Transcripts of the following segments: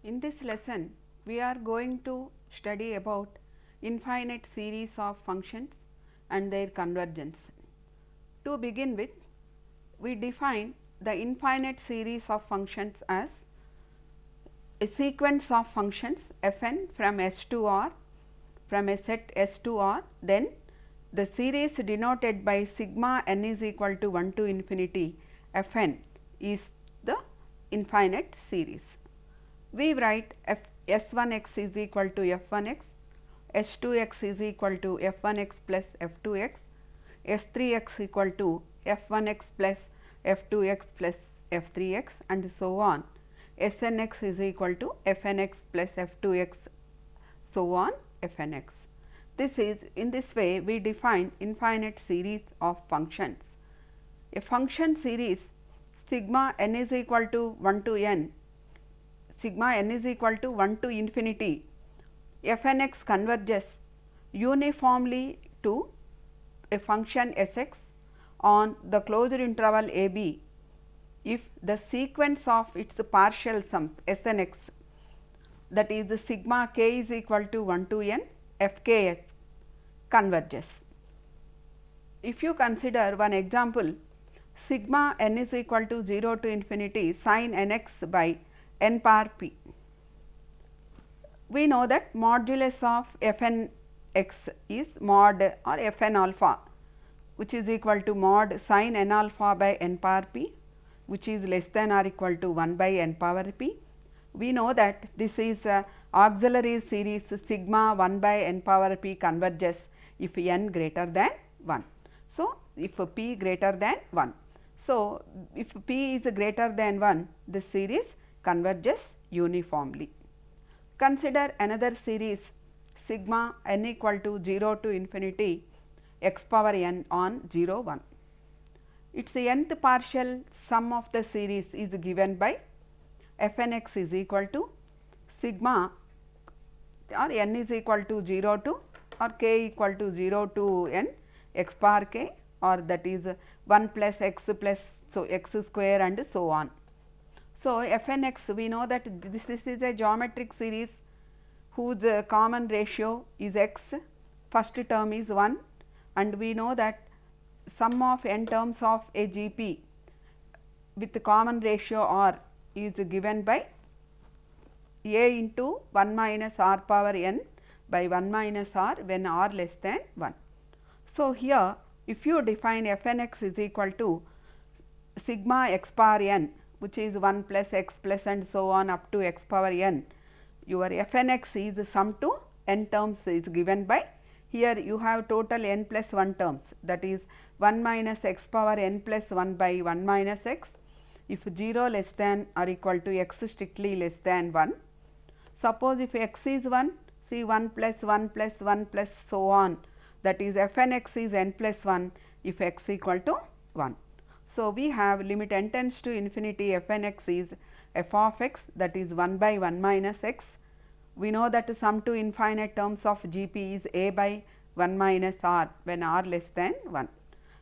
In this lesson, we are going to study about infinite series of functions and their convergence. To begin with, we define the infinite series of functions as a sequence of functions f n from S to R from a set S to R, then the series denoted by sigma n is equal to 1 to infinity f n is the infinite series. We write S 1 x is equal to f 1 x, S 2 x is equal to f 1 x plus f 2 x, S 3 x equal to f 1 x plus f 2 x plus f 3 x and so on. S n x is equal to f n x plus f 2 x, so on f n x. This is, in this way we define infinite series of functions. A function series sigma n is equal to 1 to n, sigma n is equal to 1 to infinity, f n x converges uniformly to a function s x on the closed interval a b if the sequence of its partial sums s n x, that is the sigma k is equal to 1 to n f k s converges. If you consider one example, sigma n is equal to 0 to infinity sin n x by n power p. We know that modulus of f n x is mod or f n alpha, which is equal to mod sin n alpha by n power p, which is less than or equal to 1 by n power p. We know that this is auxiliary series sigma 1 by n power p converges if n greater than 1. So, if p greater than 1. So, if p is greater than 1, this series converges uniformly. Consider another series sigma n equal to 0 to infinity x power n on 0 1. Its nth partial sum of the series is given by f n x is equal to sigma or n is equal to 0 to or k equal to 0 to n x power k, or that is 1 plus x plus so x square and so on. So, f n x, we know that this is a geometric series whose common ratio is x, first term is 1, and we know that sum of n terms of a g p with the common ratio r is given by a into 1 minus r power n by 1 minus r when r less than 1. So, here if you define f n x is equal to sigma x power n, which is 1 plus x plus and so on up to x power n, your f n x is sum to n terms is given by, here you have total n plus 1 terms, that is 1 minus x power n plus 1 by 1 minus x, if 0 less than or equal to x strictly less than 1. Suppose if x is 1, see 1 plus 1 plus 1 plus so on, that is f n x is n plus 1 if x equal to 1. So, we have limit n tends to infinity f n x is f of x, that is 1 by 1 minus x. We know that sum to infinite terms of g p is a by 1 minus r when r less than 1,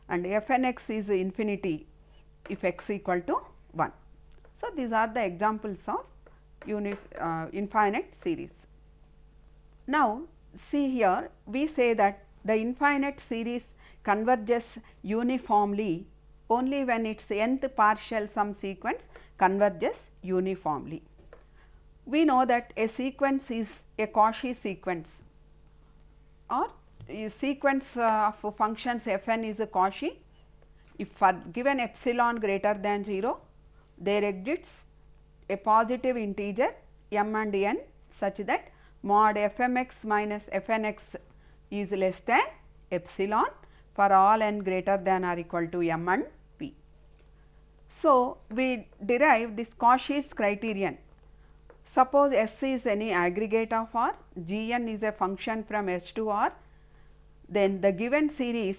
and f n x is infinity if x equal to 1. So, these are the examples of infinite series. Now, see here we say that the infinite series converges uniformly only when its nth partial sum sequence converges uniformly. We know that a sequence is a Cauchy sequence, or a sequence of functions f n is a Cauchy if for given epsilon greater than 0 there exists a positive integer m and n such that mod f m x minus f n x is less than epsilon for all n greater than or equal to m and p. So, we derive this Cauchy's criterion. Suppose S is any aggregate of R, G n is a function from S to R, then the given series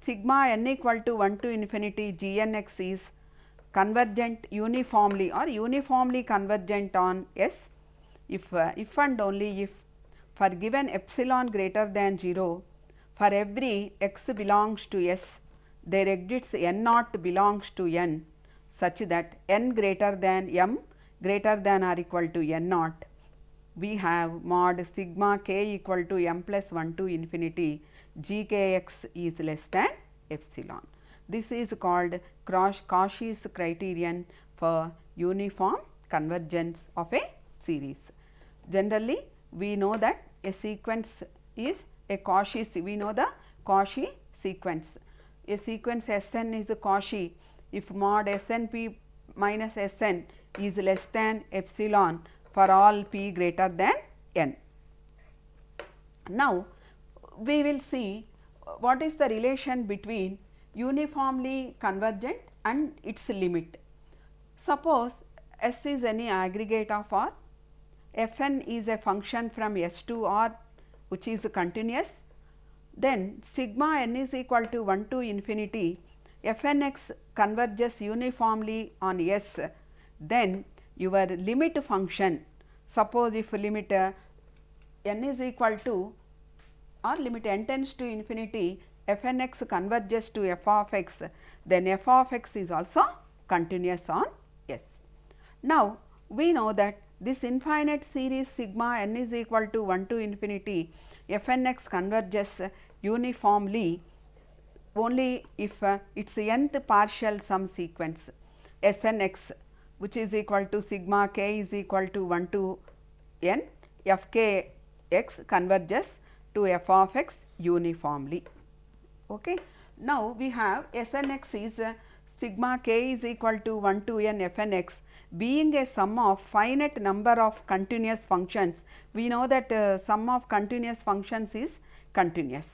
sigma n equal to 1 to infinity G n x is convergent uniformly or uniformly convergent on S if and only if for given epsilon greater than 0, for every x belongs to S there exists n naught belongs to n such that n greater than m greater than or equal to n naught we have mod sigma k equal to m plus 1 to infinity g k x is less than epsilon. This is called Cauchy's criterion for uniform convergence of a series. Generally, we know that a sequence is a Cauchy, we know the Cauchy sequence. A sequence Sn is a Cauchy if mod Snp minus Sn is less than epsilon for all p greater than n. Now, we will see what is the relation between uniformly convergent and its limit. Suppose S is any aggregate of R, Fn is a function from S to R which is continuous, then sigma n is equal to 1 to infinity Fnx converges uniformly on S, then your limit function, suppose if limit n is equal to or limit n tends to infinity Fnx converges to f of x, then f of x is also continuous on S. Now, we know that this infinite series sigma n is equal to 1 to infinity Fnx converges uniformly only if its nth partial sum sequence Snx which is equal to sigma k is equal to 1 to n f k x converges to f of x uniformly. Okay. Now, we have Snx is sigma k is equal to 1 to n Fnx being a sum of finite number of continuous functions. We know that sum of continuous functions is continuous.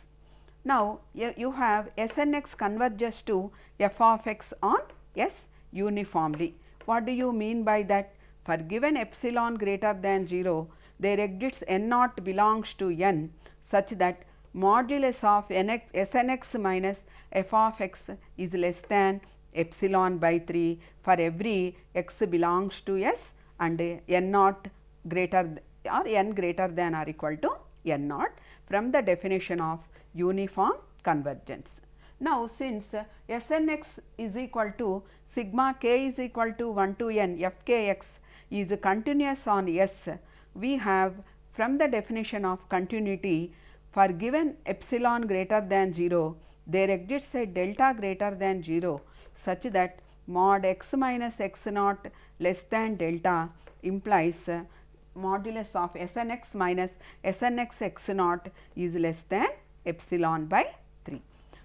Now, you have Snx converges to f of x on S uniformly. What do you mean by that? For given epsilon greater than 0, there exists n naught belongs to n such that modulus of Snx minus f of x is less than epsilon by 3 for every x belongs to S and n naught greater or n greater than or equal to n naught from the definition of uniform convergence. Now, since Snx is equal to sigma k is equal to 1 to n f k x is continuous on S, we have from the definition of continuity for given epsilon greater than 0, there exists a delta greater than 0 such that mod x minus x naught less than delta implies modulus of Snx minus Snx x naught is less than epsilon by 3.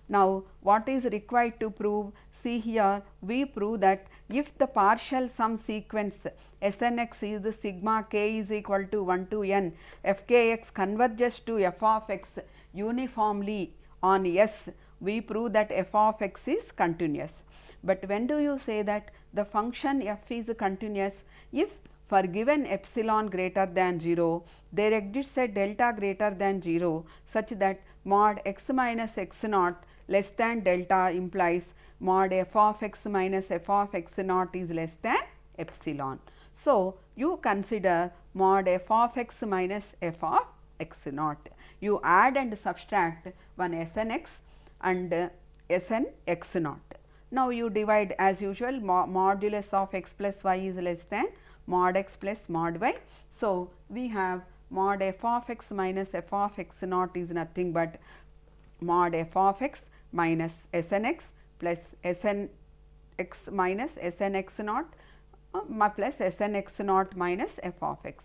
Now, what is required to prove? See here, we prove that if the partial sum sequence Snx is sigma k is equal to 1 to n f k x converges to f of x uniformly on S, we prove that f of x is continuous. But when do you say that the function f is continuous? If for given epsilon greater than 0, there exists a delta greater than 0 such that mod x minus x naught less than delta implies mod f of x minus f of x naught is less than epsilon. So, you consider mod f of x minus f of x naught. You add and subtract one Snx and Sn x naught. Now, you divide as usual modulus of x plus y is less than mod x plus mod y. So, we have mod f of x minus f of x naught is nothing but mod f of x minus Snx plus Sn x minus Sn x naught plus Sn x naught minus f of x.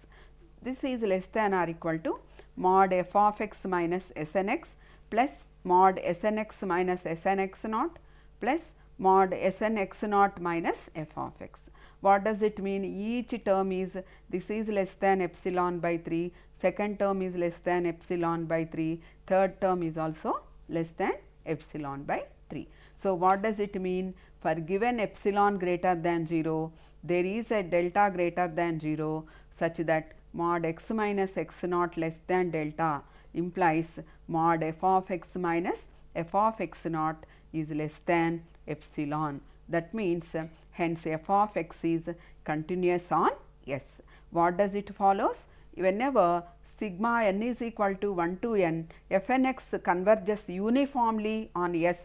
This is less than or equal to mod f of x minus Sn x plus mod Sn x minus Sn x naught plus mod Sn x naught minus f of x. What does it mean? Each term is, this is less than epsilon by 3, second term is less than epsilon by 3, third term is also less than epsilon by 3. So, what does it mean? For given epsilon greater than 0, there is a delta greater than 0 such that mod x minus x naught less than delta implies mod f of x minus f of x naught is less than epsilon. That means, hence f of x is continuous on S. What does it follows? Whenever sigma n is equal to 1 to n, Fnx converges uniformly on S,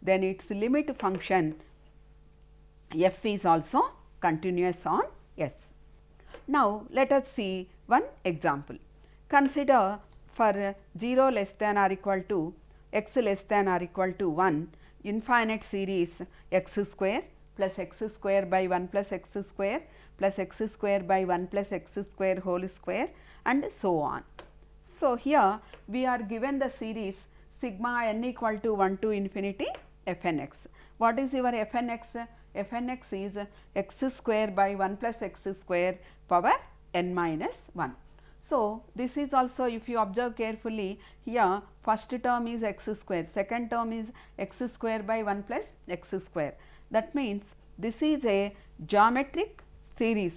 then its limit function f is also continuous on S. Now, let us see one example. Consider for 0 less than or equal to x less than or equal to 1 infinite series x square plus x square by 1 plus x square plus x square by 1 plus x square whole square and so on. So, here we are given the series sigma n equal to 1 to infinity f n x. What is your f n x? F n x is x square by 1 plus x square power n minus 1. So, this is also, if you observe carefully, here first term is x square, second term is x square by 1 plus x square. That means, this is a geometric series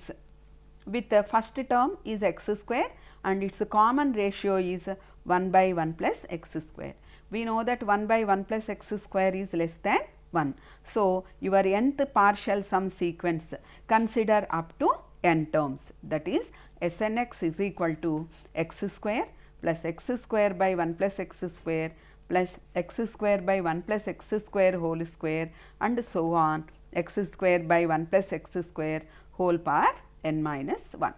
with the first term is x square and its common ratio is 1 by 1 plus x square. We know that 1 by 1 plus x square is less than 1. So, your nth partial sum sequence consider up to n terms, that is S n x is equal to x square plus x square by 1 plus x square plus x square by 1 plus x square whole square and so on x square by 1 plus x square whole power n minus 1.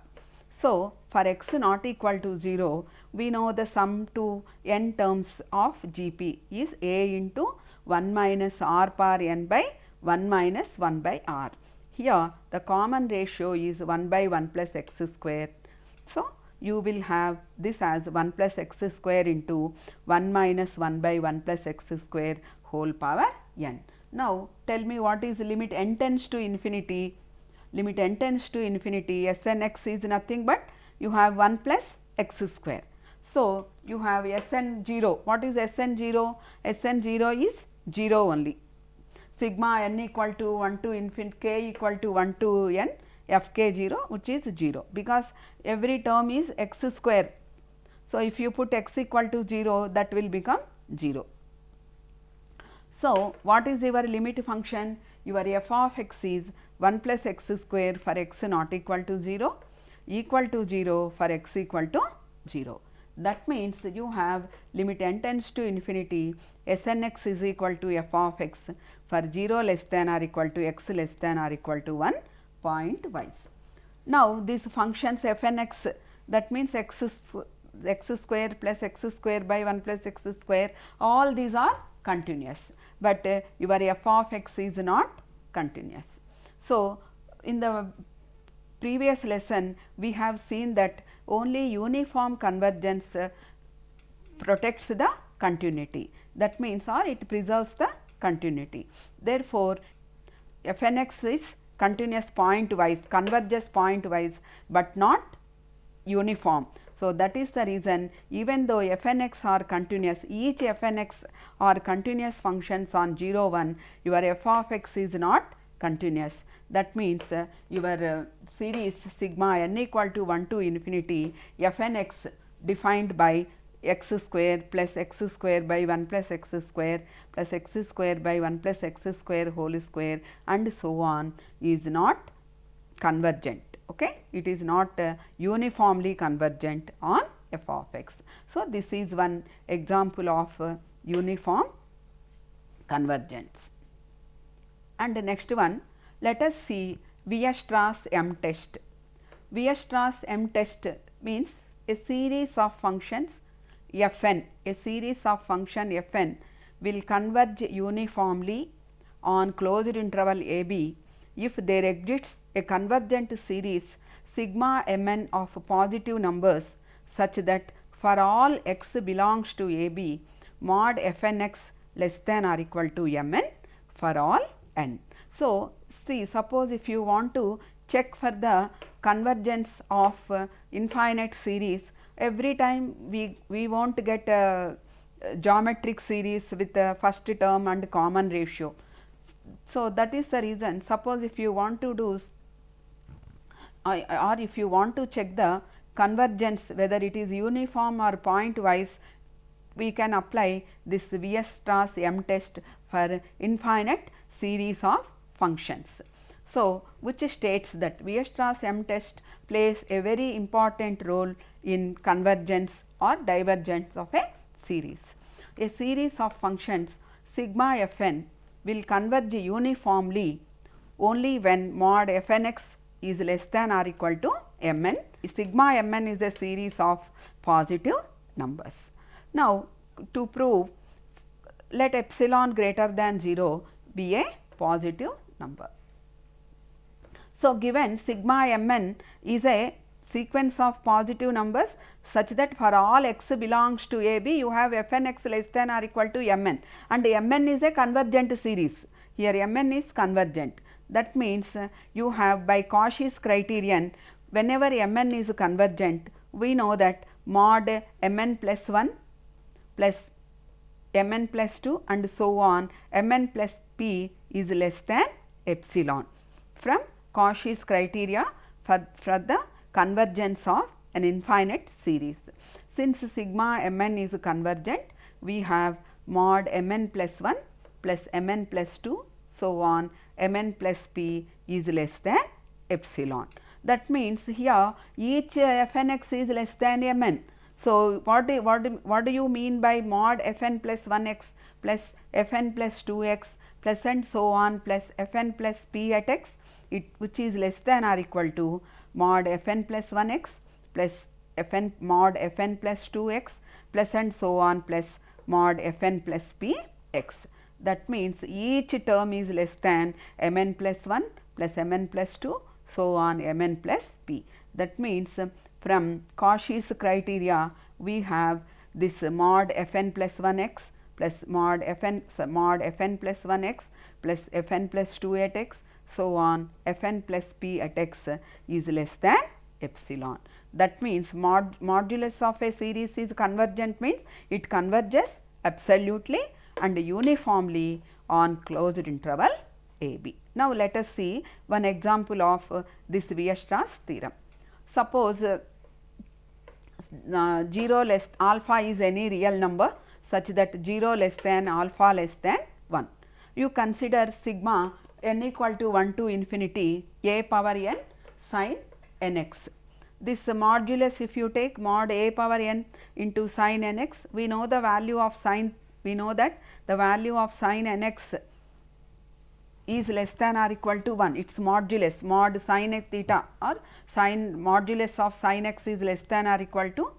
So, for x not equal to 0, we know the sum to n terms of G P is a into 1 minus r power n by 1 minus 1 by r. Here the common ratio is 1 by 1 plus x square. So, you will have this as 1 plus x square into 1 minus 1 by 1 plus x square whole power n. Now, tell me what is limit n tends to infinity? Limit n tends to infinity, S n x is nothing but you have 1 plus x square. So, you have S n 0. What is S n 0? S n 0 is 0 only. Sigma n equal to 1 to infinity k equal to 1 to n f k 0, which is 0, because every term is x square. So, if you put x equal to 0, that will become 0. So, what is your limit function? Your f of x is 1 plus x square for x not equal to 0, equal to 0 for x equal to 0. That means, you have limit n tends to infinity S n x is equal to f of x for 0 less than or equal to x less than or equal to 1 point wise. Now, these functions f n x, that means x square plus x square by 1 plus x square, all these are continuous, but your f of x is not continuous. So, in the previous lesson we have seen that only uniform convergence protects the continuity, that means or it preserves the continuity. Therefore, f n x is continuous point wise, converges point wise, but not uniform. So, that is the reason, even though f n x are continuous, each f n x are continuous functions on 0 1, your f of x is not continuous. That means, your series sigma n equal to 1 to infinity f n x defined by x square plus x square by 1 plus x square plus x square by 1 plus x square whole square and so on is not convergent. Okay? It is not uniformly convergent on f of x. So, this is one example of uniform convergence. And the next one, let us see Weierstrass M test. Weierstrass M test means a series of functions f n, a series of function f n will converge uniformly on closed interval a b if there exists a convergent series sigma m n of positive numbers such that for all x belongs to a b, mod f n x less than or equal to m n for all n. So, see, suppose if you want to check for the convergence of infinite series, every time we won't get a geometric series with the first term and common ratio. So, that is the reason, suppose if you want to do or if you want to check the convergence whether it is uniform or point wise, we can apply this Weierstrass M test for infinite series of functions. So, which states that Weierstrass M test plays a very important role in convergence or divergence of a series. A series of functions sigma f n will converge uniformly only when mod f n x is less than or equal to Mn. Sigma Mn is a series of positive numbers. Now, to prove, let epsilon greater than 0 be a positive number. So, given sigma Mn is a sequence of positive numbers such that for all x belongs to AB, you have Fnx less than or equal to Mn, and Mn is a convergent series. Here Mn is convergent. That means you have, by Cauchy's criterion, whenever Mn is convergent, we know that mod Mn plus 1 plus Mn plus 2 and so on, Mn plus p is less than epsilon from Cauchy's criteria for the convergence of an infinite series. Since sigma Mn is convergent, we have mod Mn plus 1 plus Mn plus 2, so on, Mn plus p is less than epsilon. That means here each Fnx is less than Mn. So, what do you mean by mod Fn plus 1x plus Fn plus 2x plus and so on plus Fn plus p at x, which is less than or equal to mod Fn plus 1x plus Fn mod Fn plus 2x plus and so on plus mod Fn plus p x. That means each term is less than Mn plus 1 plus Mn plus 2, so on Mn plus p. That means from Cauchy's criteria, we have this mod Fn plus 1x plus mod Fn plus 1x plus Fn plus 2 at x, so on, Fn plus p at x is less than epsilon. That means modulus of a series is convergent, means it converges absolutely and uniformly on closed interval a b. Now, let us see one example of this Weierstrass theorem. Suppose 0 less alpha is any real number such that 0 less than alpha less than 1. You consider sigma n equal to 1 to infinity a power n sin nx. This modulus, if you take mod a power n into sin nx, we know the value of sin, we know that the value of sin nx is less than or equal to 1, its modulus mod sin x theta or sin modulus of sin x is less than or equal to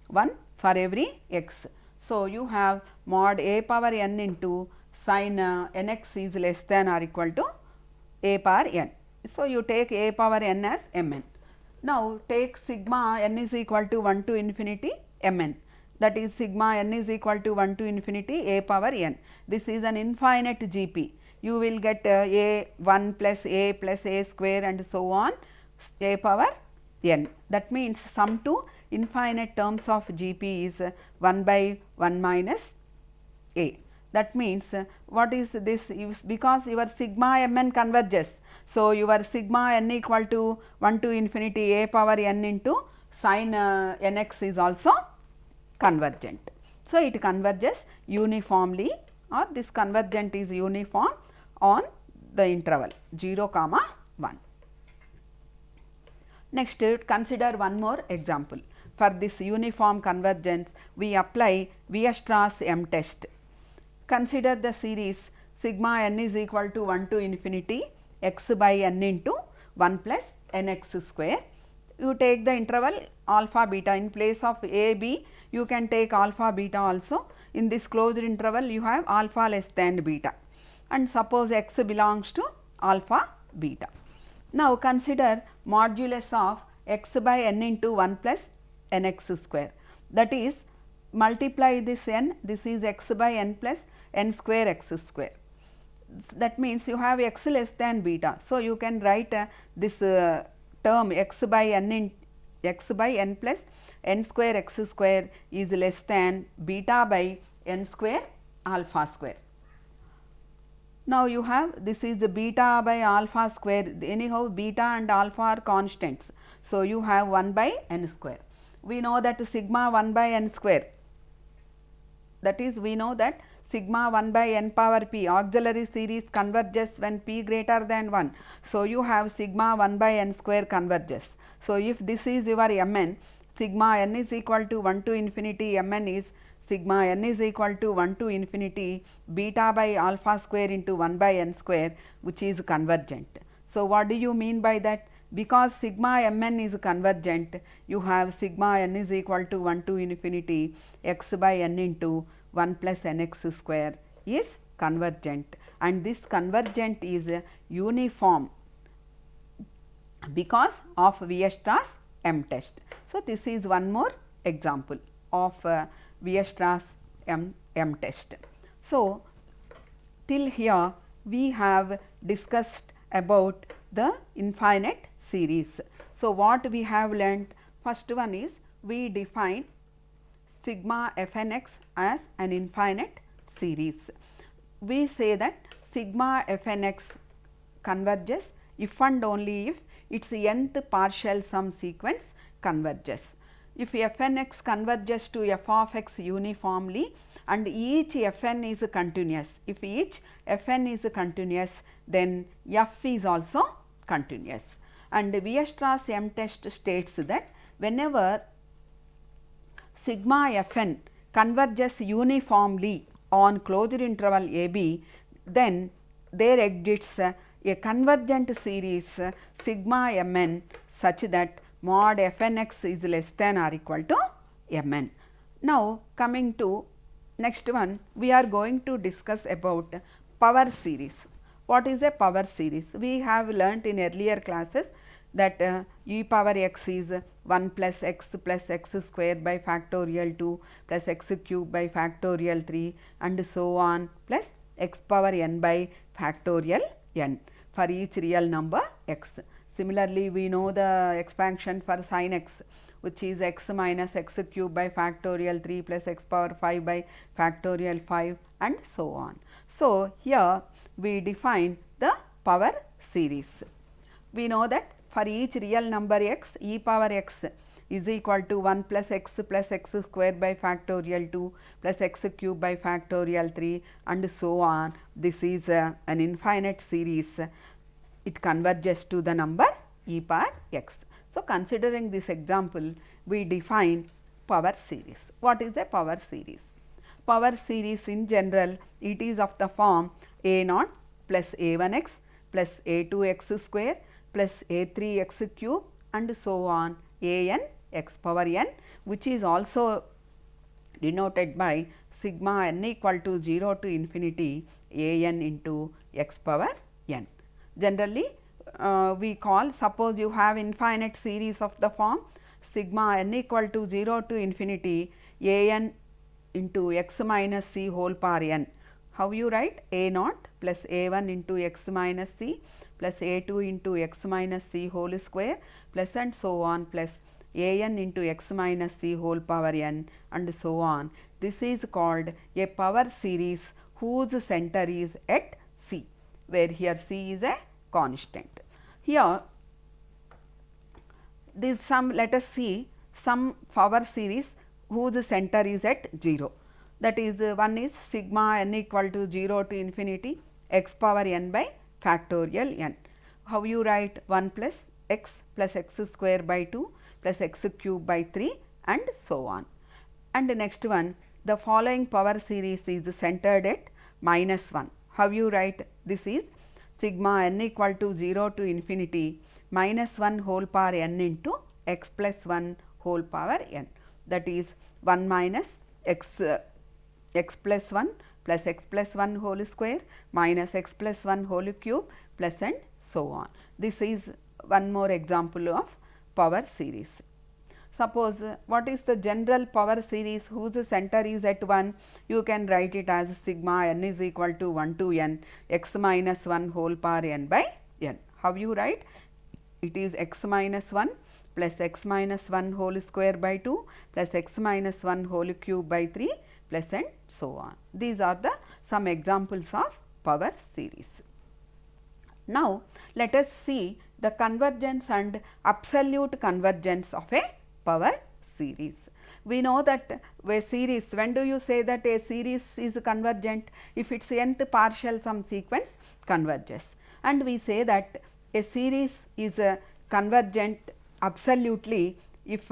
1 for every x. So, you have mod a power n into sin nx is less than or equal to a power n. So, you take a power n as mn. Now, take sigma n is equal to 1 to infinity mn, that is sigma n is equal to 1 to infinity a power n. This is an infinite GP. You will get a 1 plus a square and so on a power n. That means sum to infinite terms of GP is 1 by 1 minus a. That means what is this? Because your sigma mn converges. So, your sigma n equal to 1 to infinity a power n into sin nx is also convergent. So, it converges uniformly, or this convergent is uniform on the interval 0, 1. Next, consider one more example. For this uniform convergence, we apply Weierstrass M test. Consider the series sigma n is equal to 1 to infinity x by n into 1 plus nx square. You take the interval alpha beta, in place of a b you can take alpha beta also. In this closed interval you have alpha less than beta, and suppose x belongs to alpha beta. Now, consider modulus of x by n into 1 plus nx square, that is multiply this n, this is x by n plus n square x square. That means you have x less than beta. So, you can write this term x by n plus n square x square is less than beta by n square alpha square. Now, you have this is the beta by alpha square, anyhow beta and alpha are constants. So, you have 1 by n square. We know that sigma 1 by n square, that is we know that sigma 1 by n power p auxiliary series converges when p greater than 1. So, you have sigma 1 by n square converges. So, if this is your mn, sigma n is equal to 1 to infinity mn is sigma n is equal to 1 to infinity beta by alpha square into 1 by n square, which is convergent. So, what do you mean by that? because sigma mn is convergent, you have sigma n is equal to 1 to infinity x by n into 1 plus nx square is convergent, and this convergent is uniform because of Weierstrass M test. So, this is one more example of Weierstrass M test. So, till here we have discussed about the infinite series. So, what we have learnt, first one is we define sigma fn x as an infinite series. We say that sigma fn x converges if and only if its nth partial sum sequence converges. If fn x converges to f of x uniformly and each fn is continuous, if each fn is continuous, then f is also continuous. And Weierstrass M test states that whenever sigma fn converges uniformly on closed interval a b, then there exists a convergent series sigma mn such that mod fn x is less than or equal to mn. Now, coming to next one, we are going to discuss about power series. What is a power series? We have learnt in earlier classes that e power x is 1 plus x square by factorial 2 plus x cube by factorial 3 and so on, plus x power n by factorial n for each real number x. Similarly, we know the expansion for sin x, which is x minus x cube by factorial 3 plus x power 5 by factorial 5 and so on. So, here we define the power series. We know that for each real number x, e power x is equal to 1 plus x square by factorial 2 plus x cube by factorial 3 and so on. This is an infinite series. It converges to the number e power x. So, considering this example, we define power series. What is a power series? Power series in general, it is of the form a naught plus a1 x plus a2 x square plus a3 x cube and so on a n x power n, which is also denoted by sigma n equal to 0 to infinity a n into x power n. Generally, we call, suppose you have infinite series of the form sigma n equal to 0 to infinity a n into x minus c whole power n. How you write? A naught plus a 1 into x minus c plus a 2 into x minus c whole square plus and so on plus a n into x minus c whole power n and so on. This is called a power series whose center is at c, where here c is a constant. Here this some, let us see some power series whose center is at 0. That is one is sigma n equal to 0 to infinity x power n by factorial n. How you write? 1 plus x square by 2 plus x cube by 3 and so on. And the next one, the following power series is centered at minus 1. How you write? This is sigma n equal to 0 to infinity minus 1 whole power n into x plus 1 whole power n. That is 1 minus x plus 1 plus x plus 1 whole square minus x plus 1 whole cube plus and so on. This is one more example of power series. Suppose what is the general power series whose center is at 1? You can write it as sigma n is equal to 1 to n x minus 1 whole power n by n. How you write? It is x minus 1 plus x minus 1 whole square by 2 plus x minus 1 whole cube by 3 plus and so on. These are the some examples of power series. Now, let us see the convergence and absolute convergence of a power series. We know that a series, when do you say that a series is convergent? If its nth partial sum sequence converges, and we say that a series is convergent absolutely if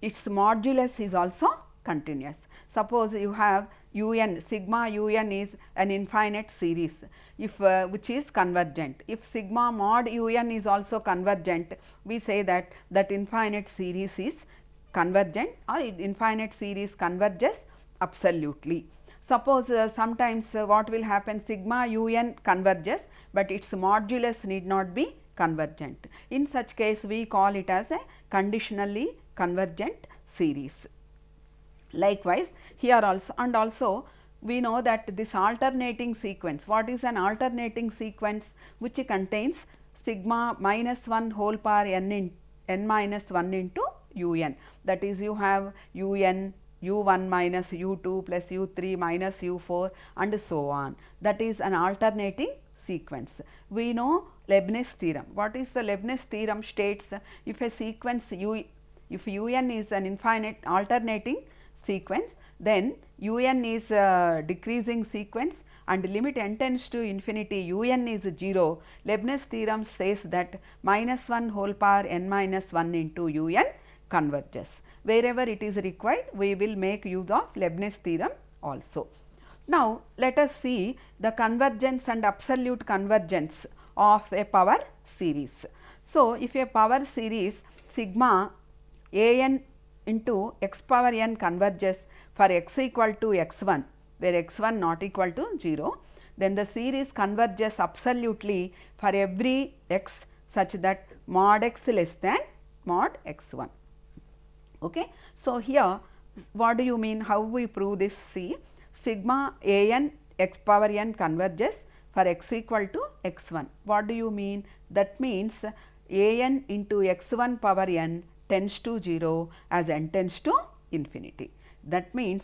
its modulus is also continuous. Suppose you have un, sigma un is an infinite series if which is convergent. If sigma mod un is also convergent, we say that that infinite series is convergent or infinite series converges absolutely. Suppose sometimes what will happen, sigma un converges, but its modulus need not be convergent. In such case, we call it as a conditionally convergent series. Likewise, here also, and also we know that this alternating sequence, what is an alternating sequence? Which contains sigma minus 1 whole power n in n minus 1 into un, that is you have un u1 minus u2 plus u3 minus u4 and so on, that is an alternating sequence. We know Leibniz theorem. What is the Leibniz theorem? States if a sequence if un is an infinite alternating sequence, then un is a decreasing sequence and limit n tends to infinity un is 0. Leibniz theorem says that minus 1 whole power n minus 1 into un converges. Wherever it is required, we will make use of Leibniz theorem also. Now, let us see the convergence and absolute convergence of a power series. So, if a power series sigma an into x power n converges for x equal to x1, where x1 not equal to 0, then the series converges absolutely for every x such that mod x less than mod x1. Okay. So, here what do you mean, how we prove this? See, sigma an x power n converges for x equal to x1. What do you mean? That means an into x1 power n tends to 0 as n tends to infinity. That means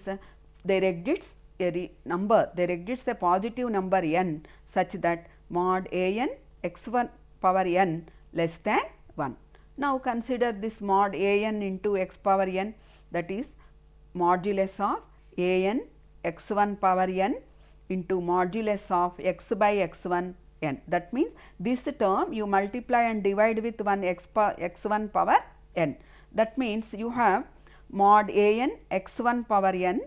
there exists a number, there exists a positive number n such that mod an x1 power n less than 1. Now, consider this mod an into x power n, that is modulus of an x1 power n into modulus of x by x1 n. That means this term you multiply and divide with one x1 power n. That means you have mod an x1 power n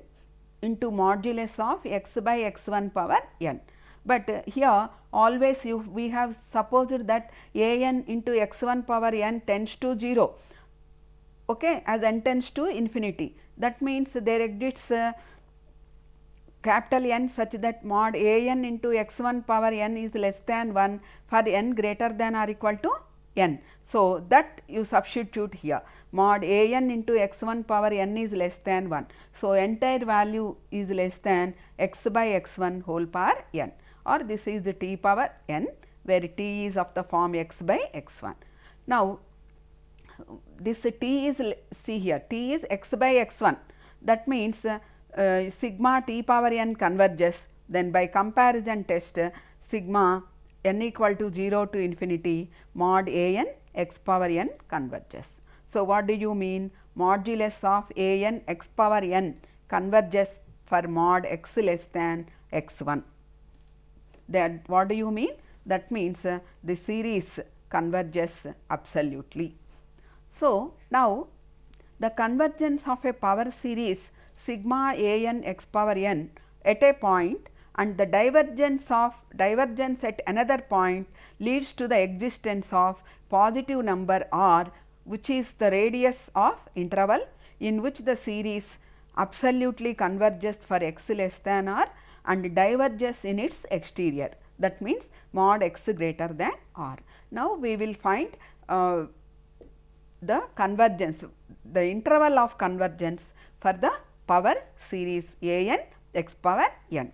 into modulus of x by x1 power n. But here always we have supposed that an into x1 power n tends to 0, okay, as n tends to infinity. That means there exists capital N such that mod an into x1 power n is less than 1 for n greater than or equal to n. So, that you substitute here, mod an into x1 power n is less than 1. So, entire value is less than x by x1 whole power n, or this is the t power n, where t is of the form x by x1. Now, this t is, see here, t is x by x1, that means sigma t power n converges, then by comparison test sigma n equal to 0 to infinity mod an x power n converges. So, what do you mean? Modulus of an x power n converges for mod x less than x1. That what do you mean? That means the series converges absolutely. So, now the convergence of a power series sigma an x power n at a point and the divergence at another point leads to the existence of positive number r, which is the radius of interval in which the series absolutely converges for x less than r and diverges in its exterior, that means mod x greater than r. Now, we will find the convergence, the interval of convergence for the power series an x power n.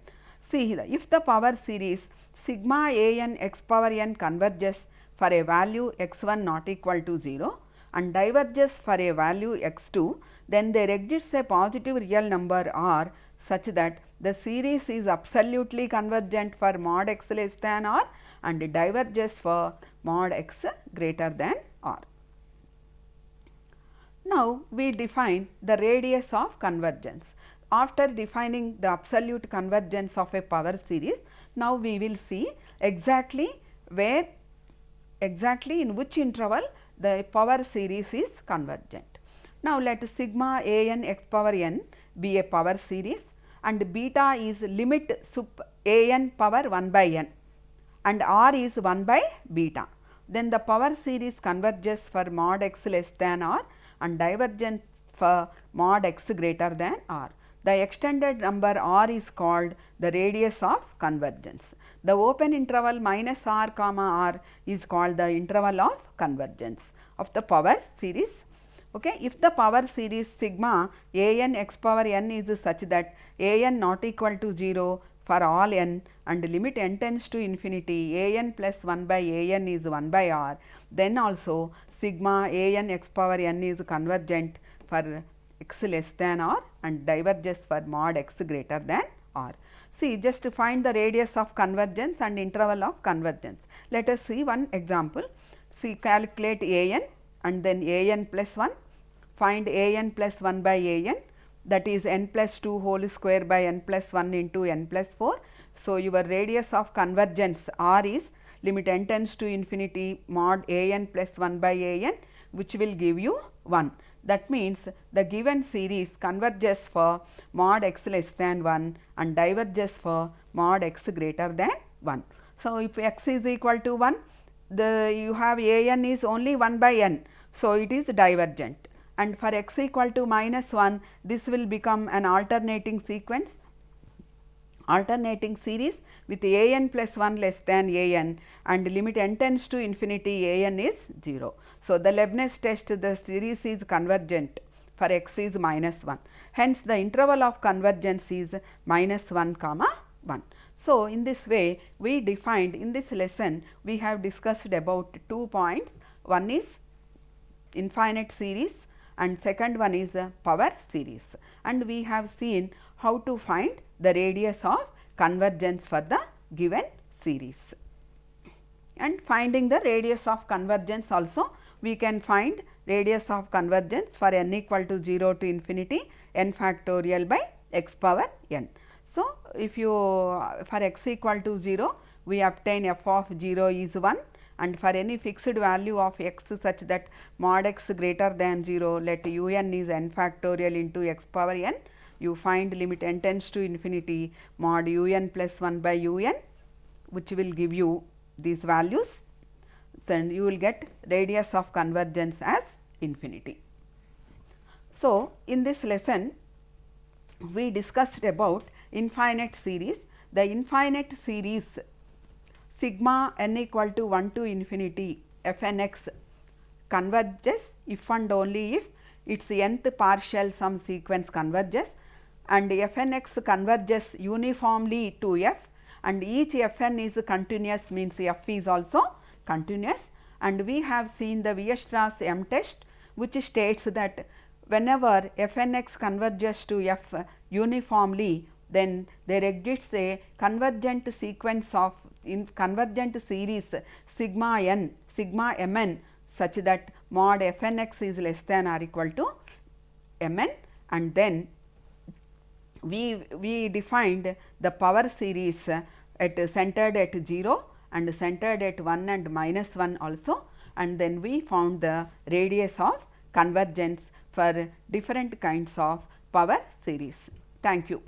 See here, if the power series sigma an x power n converges for a value x1 not equal to 0 and diverges for a value x2, then there exists a positive real number r such that the series is absolutely convergent for mod x less than r and diverges for mod x greater than r. Now, we define the radius of convergence. After defining the absolute convergence of a power series, now we will see exactly where, exactly in which interval the power series is convergent. Now, let sigma an x power n be a power series and beta is limit sup a n power 1 by n and r is 1 by beta. Then the power series converges for mod x less than r and divergence for mod x greater than r. The extended number r is called the radius of convergence. The open interval minus r comma r is called the interval of convergence of the power series. Okay. If the power series sigma a n x power n is such that a n not equal to 0 for all n and limit n tends to infinity a n plus 1 by a n is 1 by r, then also sigma a n x power n is convergent for x less than r and diverges for mod x greater than r. See, just to find the radius of convergence and interval of convergence. Let us see one example. See, calculate a n and then a n plus 1, find a n plus 1 by a n, that is n plus 2 whole square by n plus 1 into n plus 4. So, your radius of convergence r is limit n tends to infinity mod a n plus 1 by a n, which will give you 1. That means, the given series converges for mod x less than 1 and diverges for mod x greater than 1. So, if x is equal to 1, you have a n is only 1 by n. So, it is divergent, and for x equal to minus 1, this will become an alternating sequence, alternating series with a n plus 1 less than a n and limit n tends to infinity a n is 0. So, the Leibniz test, the series is convergent for x is minus 1. Hence, the interval of convergence is minus 1 comma 1. So, in this way we defined, in this lesson we have discussed about 2 points. One is infinite series and second one is power series, and we have seen how to find the radius of convergence for the given series. And finding the radius of convergence also, we can find radius of convergence for n equal to 0 to infinity n factorial by x power n. So, if you for x equal to 0, we obtain f of 0 is 1, and for any fixed value of x such that mod x greater than 0, let u n is n factorial into x power n, you find limit n tends to infinity mod u n plus 1 by u n, which will give you these values. Then you will get radius of convergence as infinity. So, in this lesson we discussed about infinite series. The infinite series sigma n equal to 1 to infinity f n x converges if and only if its nth partial sum sequence converges, and f n x converges uniformly to f, and each f n is continuous, means f is also continuous. And we have seen the Weierstrass M test, which states that whenever f n x converges to f uniformly, then there exists a convergent sequence of convergent series sigma n, sigma m n, such that mod f n x is less than or equal to m n, and then we defined the power series at centered at 0 and centered at 1 and minus 1 also, and then we found the radius of convergence for different kinds of power series. Thank you.